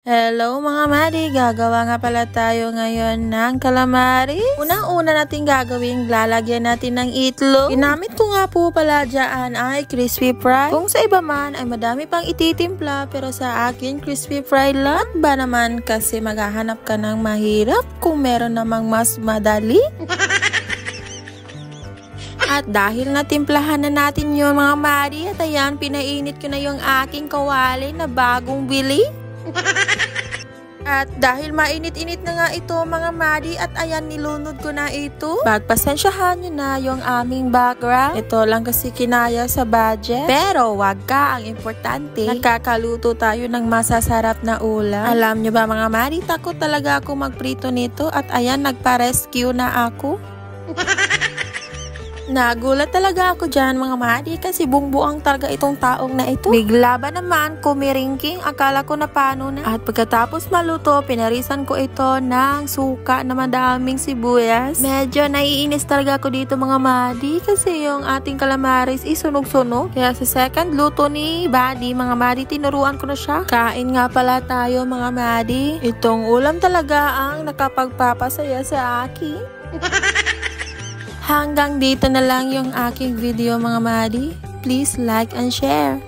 Hello mga madi, gagawa nga pala tayo ngayon ng calamari. Unang-una natin gagawin, lalagyan natin ng itlog. Ginamit ko nga po pala dyan ay crispy fry. Kung sa iba man ay madami pang ititimpla, pero sa akin crispy fry lang. At ba naman kasi maghahanap ka ng mahirap kung meron namang mas madali? At dahil natimplahan na natin yung mga madi, at ayan, pinainit ko na yung aking kawali na bagong bili. At dahil mainit-init na nga ito mga madi, at ayan, nilunod ko na ito. Pagpasensyahan nyo na yung aming background. Ito lang kasi kinaya sa budget. Pero wag ka, ang importante, nakakaluto tayo ng masasarap na ulam. Alam nyo ba mga madi, takot talaga ako magprito nito. At ayan, nagpa-rescue na ako. Nagulat talaga ako dyan mga madi, kasi bungbuang talaga itong taong na ito. Bigla ba naman kumiringking, akala ko na paano na. At pagkatapos maluto, pinarisan ko ito ng suka na madaming sibuyas. Medyo naiinis talaga ako dito mga madi, kasi yung ating calamaris isunog-sunog. Kaya sa second luto ni Buddy mga madi, tinuruan ko na siya. Kain nga pala tayo mga madi. Itong ulam talaga ang nakapagpapasaya sa akin. Hanggang dito na lang yung aking video mga madi. Please like and share.